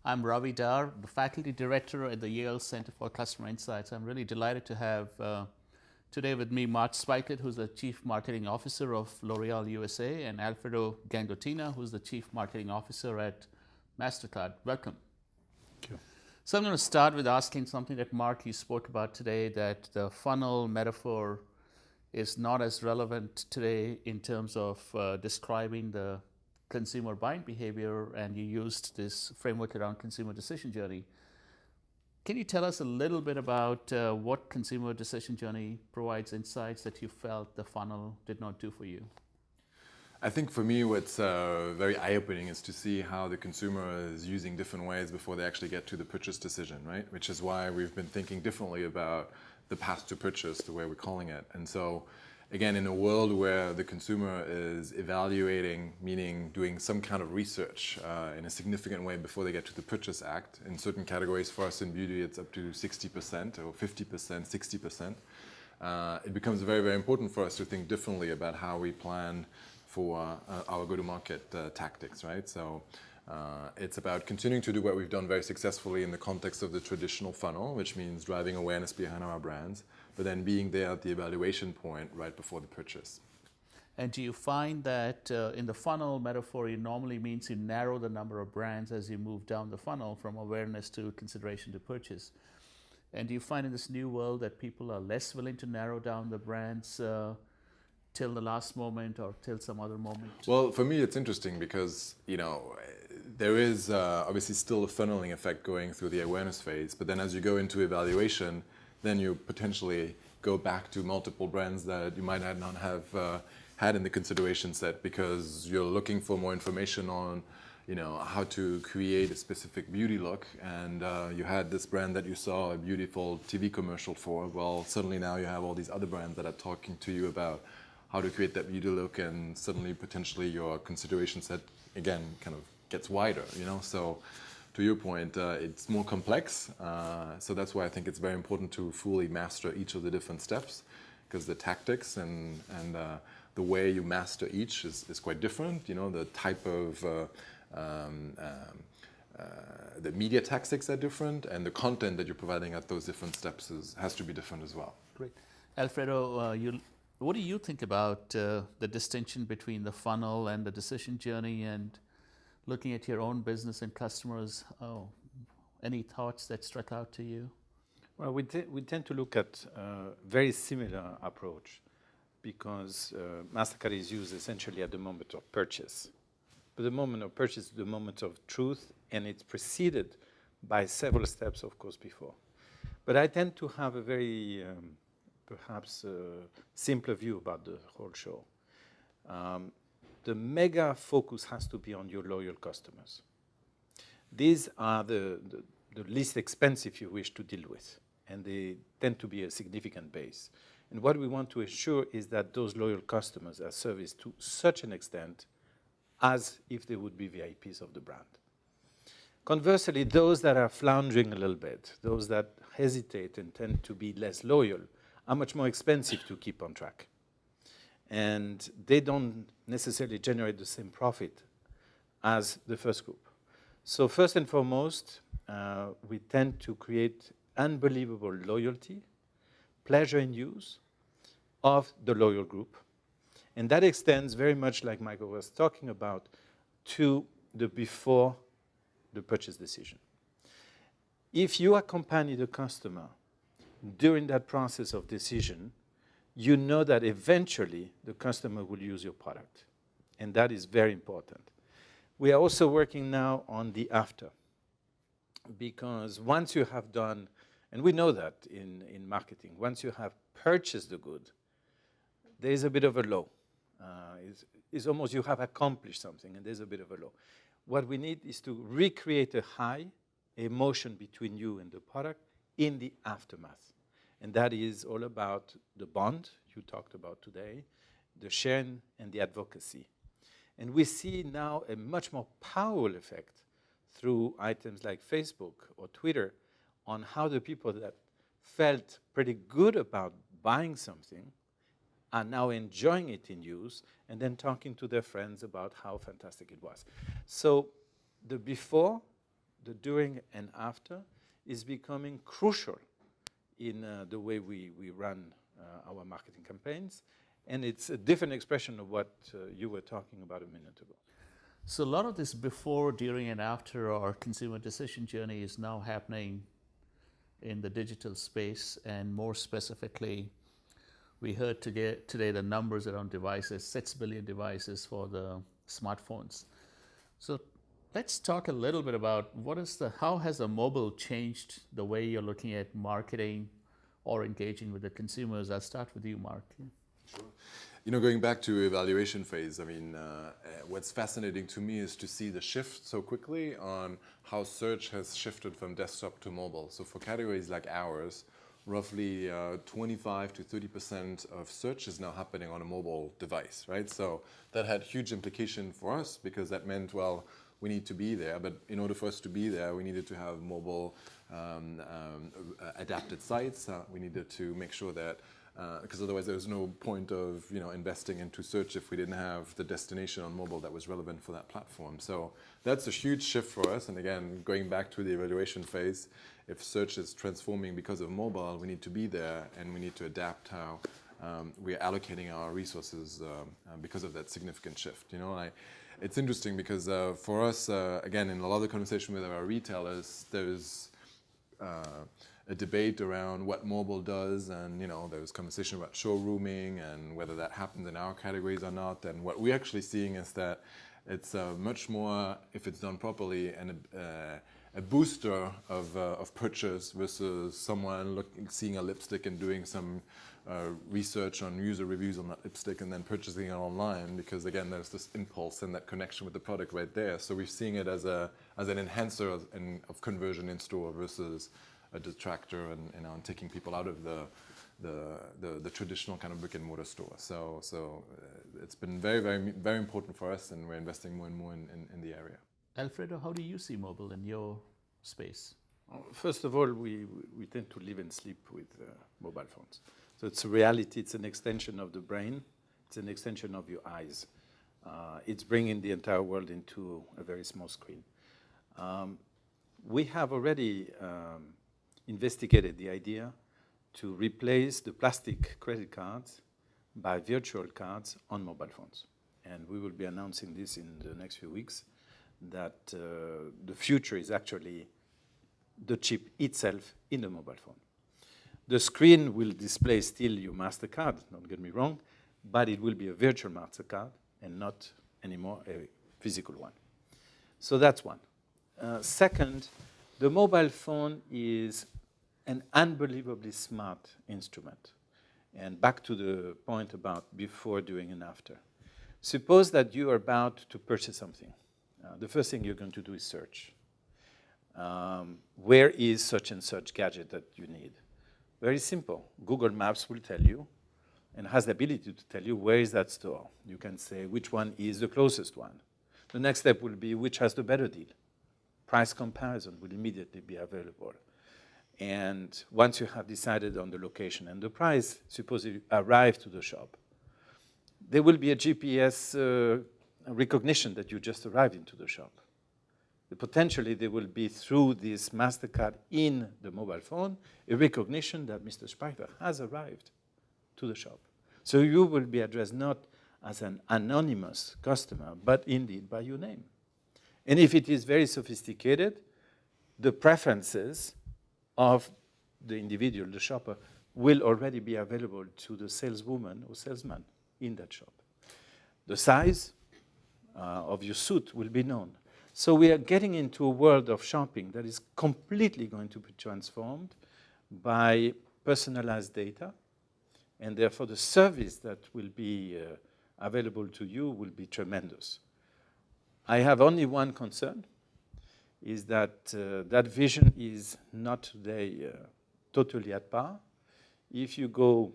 I'm Ravi Dar, the Faculty Director at the Yale Center for Customer Insights. I'm really delighted to have today with me Marc, who's the Chief Marketing Officer of L'Oreal USA, and Alfredo Gangotena, who's the Chief Marketing Officer at MasterCard. Welcome. Thank you. So I'm going to start with asking something that Marc, you spoke about today, that the funnel metaphor is not as relevant today in terms of describing the consumer buying behavior, and you used this framework around consumer decision journey. Can you tell us a little bit about what consumer decision journey provides insights that you felt the funnel did not do for you? I think for me what's very eye-opening is to see how the consumer is using different ways before they actually get to the purchase decision, right? Which is why we've been thinking differently about the path to purchase, the way we're calling it. And so again, in a world where the consumer is evaluating, meaning doing some kind of research in a significant way before they get to the purchase act, in certain categories for us in beauty it's up to 60% or 50%, 60%, it becomes very, very important for us to think differently about how we plan for our go-to-market tactics, right? So it's about continuing to do what we've done very successfully in the context of the traditional funnel, which means driving awareness behind our brands, but then being there at the evaluation point right before the purchase. And do you find that in the funnel metaphor, it normally means you narrow the number of brands as you move down the funnel from awareness to consideration to purchase? And do you find in this new world that people are less willing to narrow down the brands till the last moment or till some other moment? Well, for me, it's interesting because, you know, there is obviously still a funneling effect going through the awareness phase, but then as you go into evaluation, then you potentially go back to multiple brands that you might not have had in the consideration set because you're looking for more information on, you know, how to create a specific beauty look, and you had this brand that you saw a beautiful TV commercial for. Well, suddenly now you have all these other brands that are talking to you about how to create that beauty look, and suddenly potentially your consideration set again kind of gets wider, you know. So to your point, it's more complex, so that's why I think it's very important to fully master each of the different steps, because the tactics and the way you master each is quite different. You know, the type of the media tactics are different, and the content that you're providing at those different steps has to be different as well. Great. Alfredo, what do you think about the distinction between the funnel and the decision journey, and looking at your own business and customers? Any thoughts that struck out to you? Well, we tend to look at a very similar approach because MasterCard is used essentially at the moment of purchase. But the moment of purchase is the moment of truth, and it's preceded by several steps, of course, before. But I tend to have a very perhaps simpler view about the whole show. The mega focus has to be on your loyal customers. These are the least expensive, if you wish, to deal with, and they tend to be a significant base. And what we want to ensure is that those loyal customers are serviced to such an extent as if they would be VIPs of the brand. Conversely, those that are floundering a little bit, those that hesitate and tend to be less loyal, are much more expensive to keep on track. And they don't necessarily generate the same profit as the first group. So first and foremost, we tend to create unbelievable loyalty, pleasure in use of the loyal group. And that extends very much, like Michael was talking about, to the before the purchase decision. If you accompany the customer during that process of decision, you know that eventually the customer will use your product. And that is very important. We are also working now on the after. Because once you have done, and we know that in marketing, once you have purchased the good, there is a bit of a low. It's almost you have accomplished something, and there's a bit of a low. What we need is to recreate a high emotion between you and the product in the aftermath. And that is all about the bond you talked about today, the sharing and the advocacy. And we see now a much more powerful effect through items like Facebook or Twitter on how the people that felt pretty good about buying something are now enjoying it in use and then talking to their friends about how fantastic it was. So the before the during and after is becoming crucial in the way we run our marketing campaigns. And it's a different expression of what you were talking about a minute ago. So a lot of this before, during, and after our consumer decision journey is now happening in the digital space, and more specifically, we heard today the numbers around devices, 6 billion devices for the smartphones. So let's talk a little bit about how has the mobile changed the way you're looking at marketing or engaging with the consumers? I'll start with you, Marc. Sure. You know, going back to evaluation phase, I mean, what's fascinating to me is to see the shift so quickly on how search has shifted from desktop to mobile. So for categories like ours, roughly 25 to 30% of search is now happening on a mobile device, right? So that had huge implication for us because that meant, well, we need to be there, but in order for us to be there, we needed to have mobile adapted sites. We needed to make sure that because otherwise there was no point of investing into search if we didn't have the destination on mobile that was relevant for that platform. So that's a huge shift for us. And again, going back to the evaluation phase, if search is transforming because of mobile, we need to be there and we need to adapt how we're allocating our resources because of that significant shift. It's interesting because for us, again, in a lot of the conversation with our retailers, there's a debate around what mobile does, and there's conversation about showrooming and whether that happens in our categories or not. And what we're actually seeing is that it's much more, if it's done properly, and a booster of purchase versus someone seeing a lipstick and doing some research on user reviews on that lipstick and then purchasing it online, because again there's this impulse and that connection with the product right there. So we're seeing it as an enhancer of conversion in store versus a detractor and taking people out of the traditional kind of brick and mortar store. So it's been very, very, very important for us, and we're investing more and more in the area. Alfredo, how do you see mobile in your space? First of all, we tend to live and sleep with mobile phones. So it's a reality, it's an extension of the brain, it's an extension of your eyes. It's bringing the entire world into a very small screen. We have already investigated the idea to replace the plastic credit cards by virtual cards on mobile phones. And we will be announcing this in the next few weeks, that the future is actually the chip itself in the mobile phone. The screen will display still your MasterCard, don't get me wrong, but it will be a virtual MasterCard and not anymore a physical one. So that's one. Second, the mobile phone is an unbelievably smart instrument. And back to the point about before, during, and after. Suppose that you are about to purchase something. The first thing you're going to do is search. Where is such and such gadget that you need? Very simple. Google Maps will tell you and has the ability to tell you where is that store. You can say which one is the closest one. The next step will be which has the better deal. Price comparison will immediately be available. And once you have decided on the location and the price, suppose you arrive to the shop, there will be a GPS recognition that you just arrived into the shop. Potentially, there will be, through this MasterCard in the mobile phone, a recognition that Mr. Speichert has arrived to the shop. So you will be addressed not as an anonymous customer, but indeed by your name. And if it is very sophisticated, the preferences of the individual, the shopper, will already be available to the saleswoman or salesman in that shop. The size of your suit will be known. So we are getting into a world of shopping that is completely going to be transformed by personalized data, and therefore the service that will be available to you will be tremendous. I have only one concern, is that that vision is not today totally at par. If you go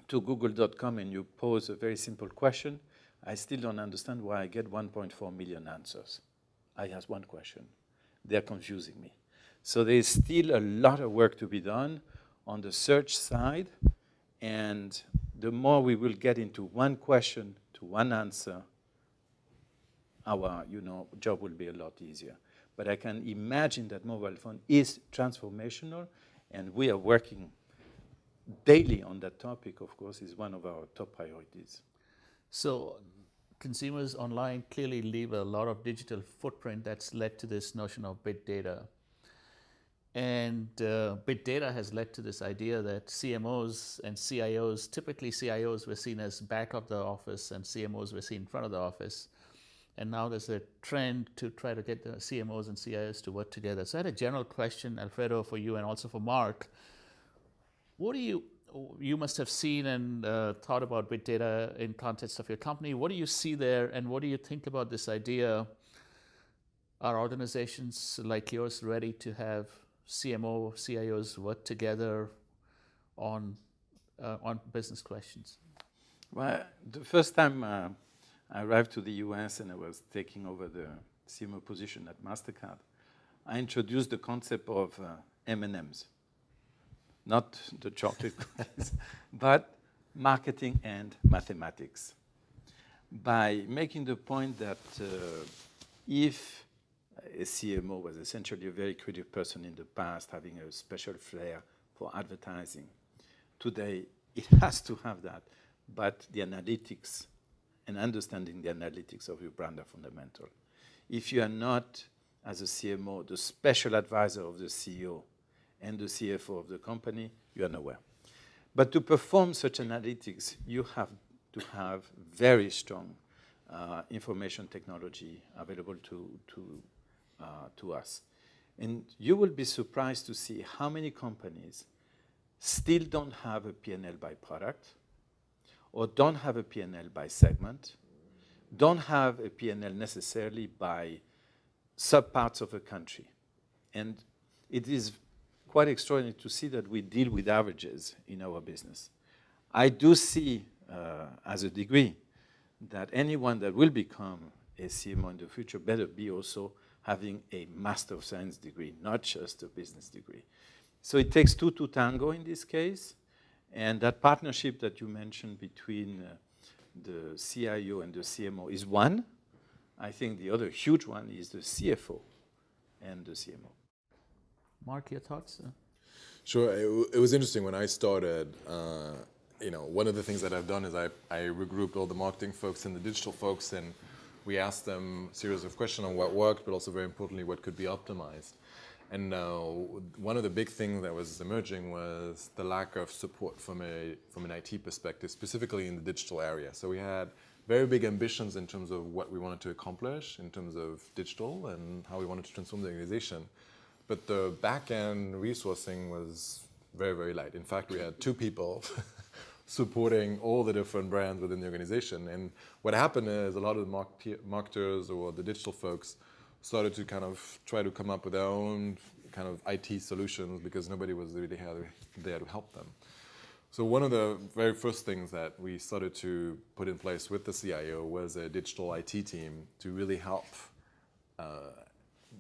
to google.com and you pose a very simple question, I still don't understand why I get 1.4 million answers. I ask one question. They're confusing me. So there's still a lot of work to be done on the search side, and the more we will get into one question to one answer, our job will be a lot easier. but I can imagine that mobile phone is transformational, and we are working daily on that topic. Of course, is one of our top priorities. So consumers online clearly leave a lot of digital footprint that's led to this notion of big data. And big data has led to this idea that CMOs and CIOs, typically CIOs were seen as back of the office and CMOs were seen in front of the office. And now there's a trend to try to get the CMOs and CIOs to work together. So I had a general question, Alfredo, for you and also for Marc. What do you must have seen and thought about big data in context of your company. What do you see there, and what do you think about this idea? Are organizations like yours ready to have CMO, CIOs work together on business questions? Well, the first time I arrived to the US and I was taking over the CMO position at MasterCard, I introduced the concept of M&Ms. Not the chocolate cookies, but marketing and mathematics. By making the point that if a CMO was essentially a very creative person in the past, having a special flair for advertising, today it has to have that, but the analytics and understanding the analytics of your brand are fundamental. If you are not, as a CMO, the special advisor of the CEO, and the CFO of the company, you are nowhere. But to perform such analytics, you have to have very strong information technology available to us. And you will be surprised to see how many companies still don't have a P&L by product, or don't have a P&L by segment, don't have a P&L necessarily by subparts of a country. And it is quite extraordinary to see that we deal with averages in our business. I do see, as a degree, that anyone that will become a CMO in the future better be also having a Master of Science degree, not just a business degree. So it takes two to tango in this case, and that partnership that you mentioned between the CIO and the CMO is one. I think the other huge one is the CFO and the CMO. Marc, your thoughts? Sure. It was interesting when I started. One of the things that I've done is I regrouped all the marketing folks and the digital folks, and we asked them a series of questions on what worked, but also very importantly, what could be optimized. And one of the big things that was emerging was the lack of support from an IT perspective, specifically in the digital area. So we had very big ambitions in terms of what we wanted to accomplish in terms of digital and how we wanted to transform the organization. But the back-end resourcing was very, very light. In fact, we had 2 people supporting all the different brands within the organization. And what happened is a lot of the marketers or the digital folks started to kind of try to come up with their own kind of IT solutions because nobody was really there to help them. So one of the very first things that we started to put in place with the CIO was a digital IT team to really help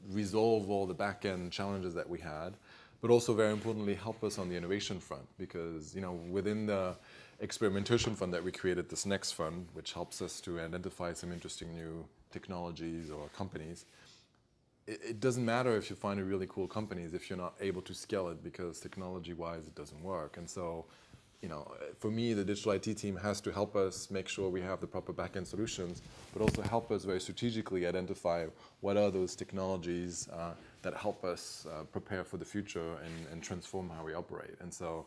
resolve all the back-end challenges that we had, but also very importantly help us on the innovation front, because within the experimentation fund that we created, this next fund, which helps us to identify some interesting new technologies or companies, it doesn't matter if you find a really cool companies if you're not able to scale it, because technology-wise it doesn't work. And so for me, the digital IT team has to help us make sure we have the proper back-end solutions, but also help us very strategically identify what are those technologies that help us prepare for the future and transform how we operate. And so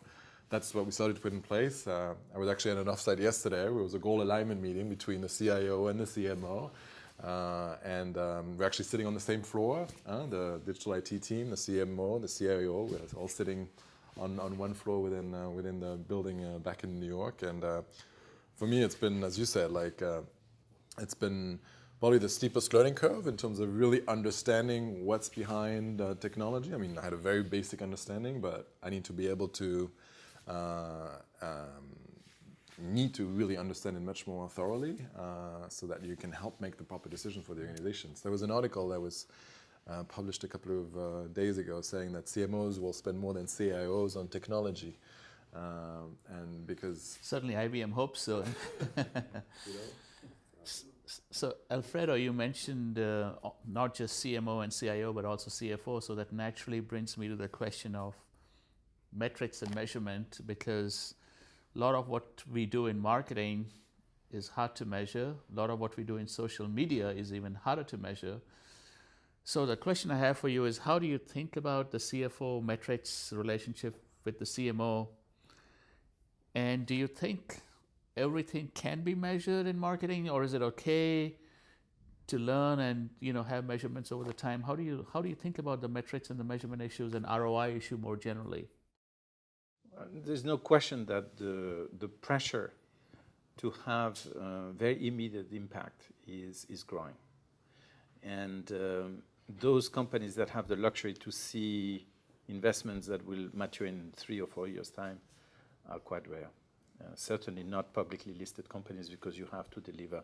that's what we started to put in place. I was actually at an offsite yesterday. There was a goal alignment meeting between the CIO and the CMO. And we're actually sitting on the same floor, the digital IT team, the CMO, the CIO, we're all sitting on one floor within the building back in New York. And for me, it's been, as you said, it's been probably the steepest learning curve in terms of really understanding what's behind technology. I mean, I had a very basic understanding, but I need to be able to really understand it much more thoroughly so that you can help make the proper decision for the organizations. There was an article that was published a couple of days ago saying that CMOs will spend more than CIOs on technology, and because certainly IBM hopes so. So, Alfredo, you mentioned not just CMO and CIO, but also CFO. So that naturally brings me to the question of metrics and measurement, because a lot of what we do in marketing is hard to measure. A lot of what we do in social media is even harder to measure. So the question I have for you is, how do you think about the CFO metrics relationship with the CMO? And do you think everything can be measured in marketing, or is it okay to learn and have measurements over the time? How do you think about the metrics and the measurement issues and ROI issue more generally? There's no question that the pressure to have very immediate impact is growing. And those companies that have the luxury to see investments that will mature in 3 or 4 years' time are quite rare. Certainly not publicly listed companies, because you have to deliver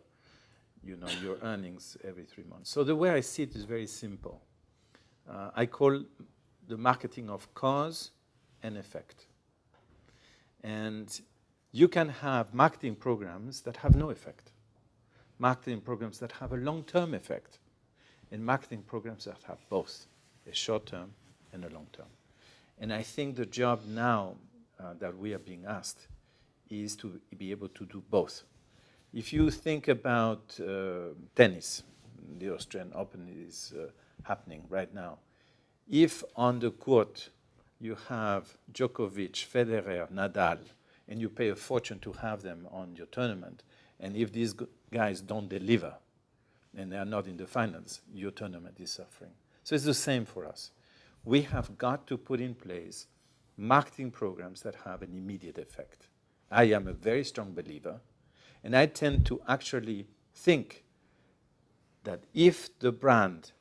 your earnings every 3 months. So the way I see it is very simple. I call the marketing of cause and effect. And you can have marketing programs that have no effect, marketing programs that have a long-term effect, and marketing programs that have both a short-term and a long-term. And I think the job now that we are being asked is to be able to do both. If you think about tennis, the Australian Open is happening right now. If on the court you have Djokovic, Federer, Nadal, and you pay a fortune to have them on your tournament, and if these guys don't deliver and they are not in the finals, your tournament is suffering. So it's the same for us. We have got to put in place marketing programs that have an immediate effect. I am a very strong believer, and I tend to actually think that if the brand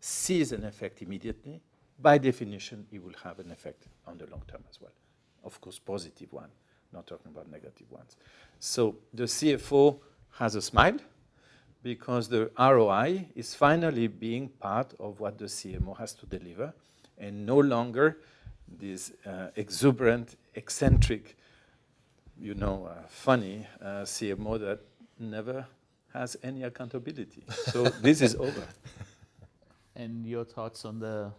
sees an effect immediately, by definition, it will have an effect on the long term as well. Of course, positive one, not talking about negative ones. So the CFO has a smile because the ROI is finally being part of what the CMO has to deliver, and no longer this exuberant, eccentric, funny CMO that never has any accountability. So this is over. And your thoughts on the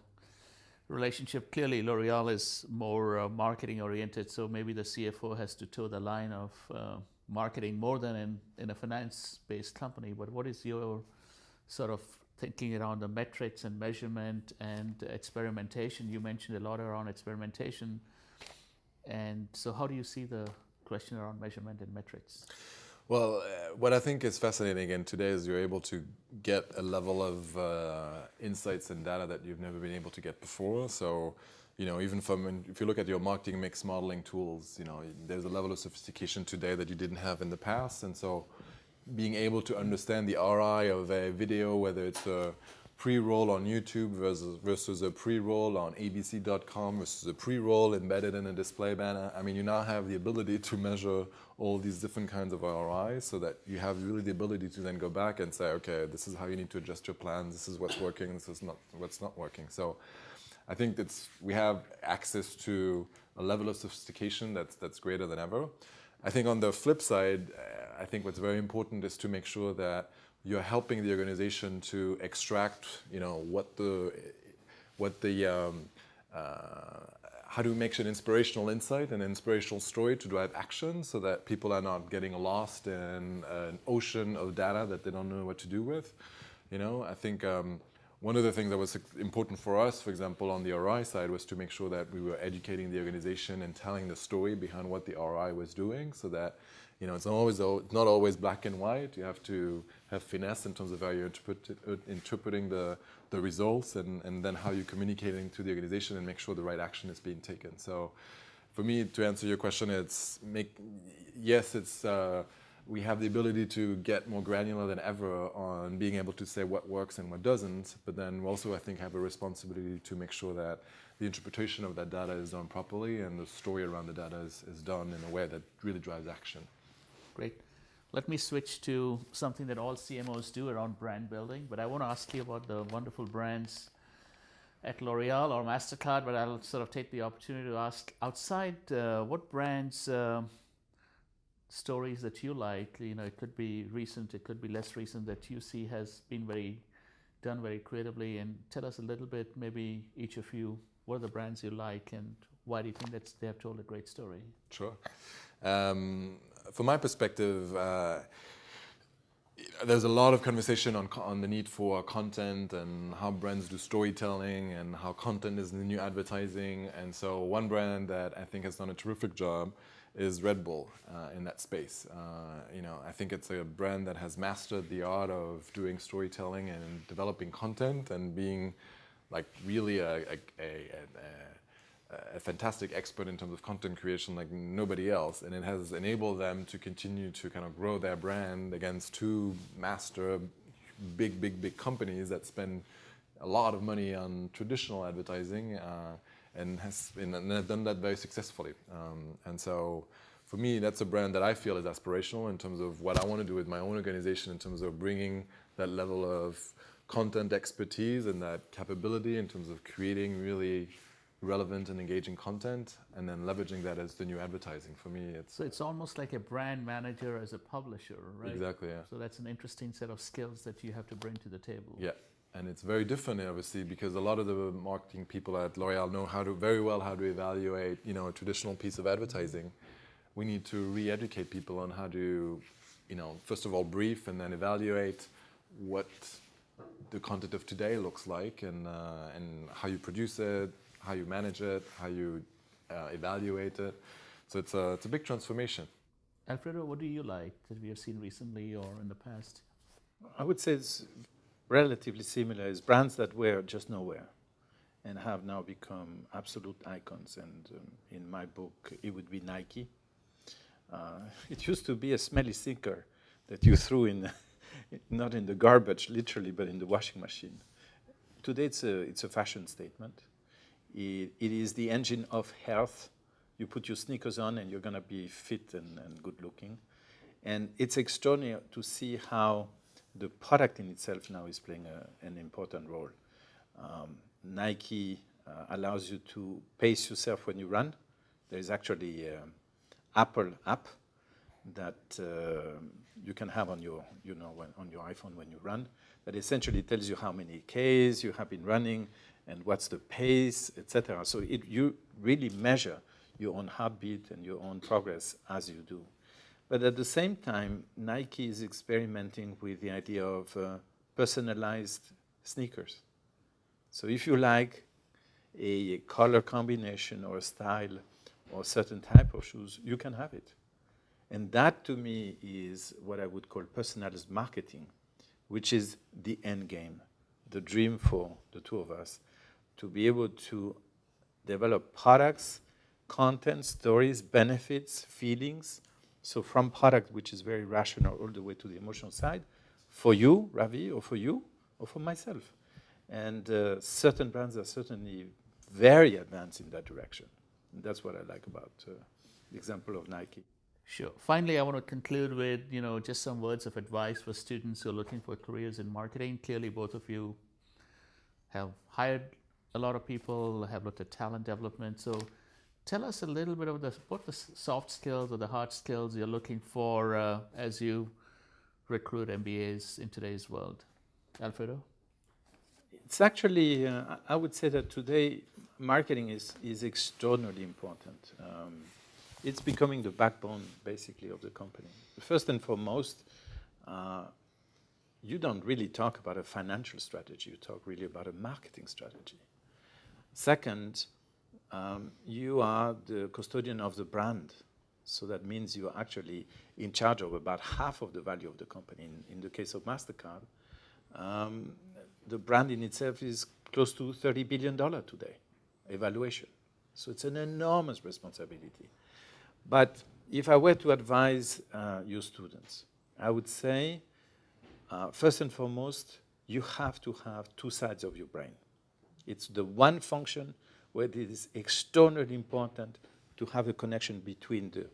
relationship? Clearly, L'Oreal is more marketing oriented, so maybe the CFO has to toe the line of marketing more than in a finance-based company. But what is your sort of thinking around the metrics and measurement and experimentation? You mentioned a lot around experimentation. And so how do you see the question around measurement and metrics? Well, what I think is fascinating again today is you're able to get a level of insights and data that you've never been able to get before. So, even if you look at your marketing mix modeling tools, there's a level of sophistication today that you didn't have in the past. And so being able to understand the ROI of a video, whether it's a pre-roll on YouTube versus a pre-roll on abc.com versus a pre-roll embedded in a display banner. I mean, you now have the ability to measure all these different kinds of ROIs, so that you have really the ability to then go back and say, okay, this is how you need to adjust your plans, this is what's working, this is not what's not working. So I think we have access to a level of sophistication that's greater than ever. I think on the flip side, I think what's very important is to make sure that you're helping the organization to extract, how to make an inspirational insight, an inspirational story to drive action, so that people are not getting lost in an ocean of data that they don't know what to do with. I think one of the things that was important for us, for example, on the ROI side, was to make sure that we were educating the organization and telling the story behind what the ROI was doing, so that it's not always black and white. You have to have finesse in terms of how you're interpreting the results, and then how you're communicating to the organization and make sure the right action is being taken. So for me, to answer your question, we have the ability to get more granular than ever on being able to say what works and what doesn't, but then we also, I think, have a responsibility to make sure that the interpretation of that data is done properly and the story around the data is done in a way that really drives action. Great. Let me switch to something that all CMOs do around brand building, but I want to ask you about the wonderful brands at L'Oreal or MasterCard, but I'll sort of take the opportunity to ask outside, what brands stories that you like. It could be recent, it could be less recent, that you see has been done very creatively. And tell us a little bit, maybe each of you, what are the brands you like and why do you think that they have told a great story? Sure. From my perspective, there's a lot of conversation on the need for content and how brands do storytelling and how content is the new advertising. And so one brand that I think has done a terrific job is Red Bull in that space. I think it's a brand that has mastered the art of doing storytelling and developing content and being like really a fantastic expert in terms of content creation like nobody else, and it has enabled them to continue to kind of grow their brand against two master big companies that spend a lot of money on traditional advertising and have done that very successfully. And so for me, that's a brand that I feel is aspirational in terms of what I want to do with my own organization, in terms of bringing that level of content expertise and that capability in terms of creating really relevant and engaging content, and then leveraging that as the new advertising. For me, it's almost like a brand manager as a publisher, right? Exactly, yeah. So that's an interesting set of skills that you have to bring to the table. Yeah, and it's very different, obviously, because a lot of the marketing people at L'Oréal know very well how to evaluate, a traditional piece of advertising. We need to re-educate people on how to, first of all, brief and then evaluate what the content of today looks like, and how you produce it, how you manage it, how you evaluate it. So it's a big transformation. Alfredo, what do you like that we have seen recently or in the past? I would say it's relatively similar. It's brands that were just nowhere and have now become absolute icons. And in my book, it would be Nike. It used to be a smelly sneaker that you threw in, not in the garbage, literally, but in the washing machine. Today, it's a fashion statement. It is the engine of health. You put your sneakers on and you're going to be fit and good looking. And it's extraordinary to see how the product in itself now is playing an important role. Nike allows you to pace yourself when you run. There is actually an Apple app that you can have on your, on your iPhone when you run, that essentially tells you how many Ks you have been running and what's the pace, etc. So you really measure your own heartbeat and your own progress as you do. But at the same time, Nike is experimenting with the idea of personalized sneakers. So if you like a color combination or a style or a certain type of shoes, you can have it. And that, to me, is what I would call personalized marketing, which is the end game, the dream for the two of us, to be able to develop products, content, stories, benefits, feelings. So from product, which is very rational, all the way to the emotional side, for you, Ravi, or for you, or for myself. And certain brands are certainly very advanced in that direction. And that's what I like about the example of Nike. Sure. Finally, I want to conclude with, just some words of advice for students who are looking for careers in marketing. Clearly, both of you have hired a lot of people, have looked at talent development. So tell us a little bit of what the soft skills or the hard skills you're looking for as you recruit MBAs in today's world. Alfredo? It's actually, I would say that today marketing is extraordinarily important. It's becoming the backbone, basically, of the company. First and foremost, you don't really talk about a financial strategy. You talk really about a marketing strategy. Second, you are the custodian of the brand. So that means you are actually in charge of about half of the value of the company. In the case of MasterCard, the brand in itself is close to $30 billion today, evaluation. So it's an enormous responsibility. But if I were to advise your students, I would say, first and foremost, you have to have two sides of your brain. It's the one function where it is extraordinarily important to have a connection between the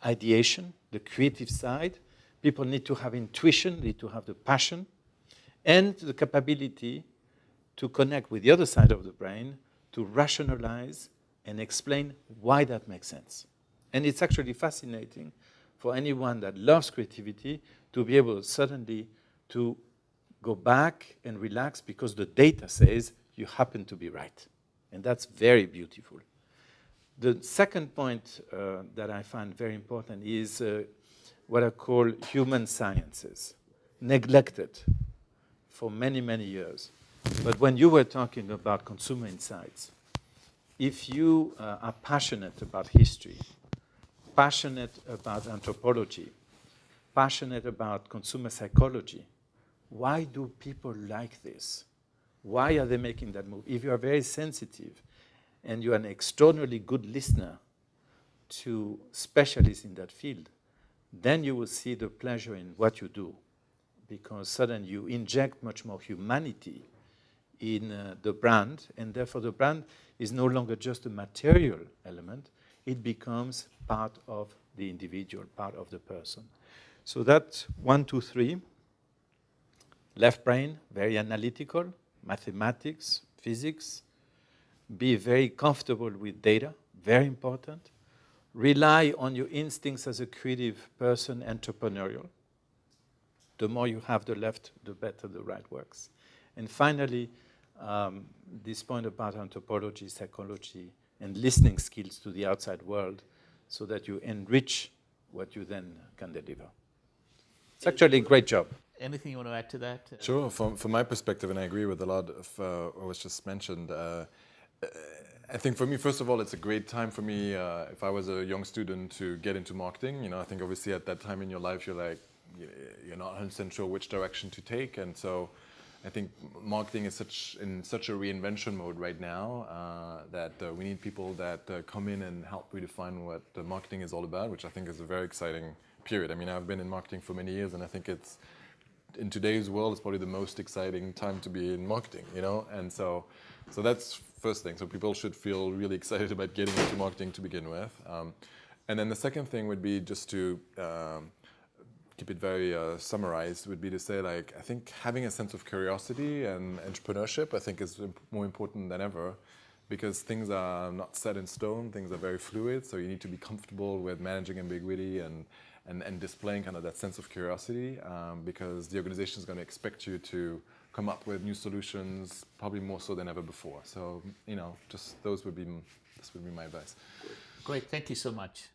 ideation, the creative side. People need to have intuition, need to have the passion, and the capability to connect with the other side of the brain to rationalize and explain why that makes sense. And it's actually fascinating for anyone that loves creativity to be able suddenly to go back and relax because the data says you happen to be right. And that's very beautiful. The second point that I find very important is what I call human sciences, neglected for many, many years. But when you were talking about consumer insights, if you are passionate about history, passionate about anthropology, passionate about consumer psychology, why do people like this? Why are they making that move? If you are very sensitive and you are an extraordinarily good listener to specialists in that field, then you will see the pleasure in what you do, because suddenly you inject much more humanity in the brand, and therefore the brand is no longer just a material element, it becomes part of the individual, part of the person. So that's 1, 2, 3. Left brain, very analytical, mathematics, physics. Be very comfortable with data, very important. Rely on your instincts as a creative person, entrepreneurial. The more you have the left, the better the right works. And finally, this point about anthropology, psychology, and listening skills to the outside world so that you enrich what you then can deliver. It's actually a great job. Anything you want to add to that? Sure. From my perspective, and I agree with a lot of what was just mentioned, I think for me, first of all, it's a great time for me, if I was a young student, to get into marketing. You know, I think obviously at that time in your life, you're like, you're not 100% sure which direction to take. And so I think marketing is in such a reinvention mode right now that we need people that come in and help redefine what the marketing is all about, which I think is a very exciting period. I mean, I've been in marketing for many years, and I think it's, in today's world, it's probably the most exciting time to be in marketing, you know? And so that's first thing. So people should feel really excited about getting into marketing to begin with. And then the second thing would be, just to keep it very summarized, would be to say, like, I think having a sense of curiosity and entrepreneurship, I think, is more important than ever, because things are not set in stone, things are very fluid, so you need to be comfortable with managing ambiguity and displaying kind of that sense of curiosity, because the organization is going to expect you to come up with new solutions, probably more so than ever before. So, you know, just this would be my advice. Great, thank you so much.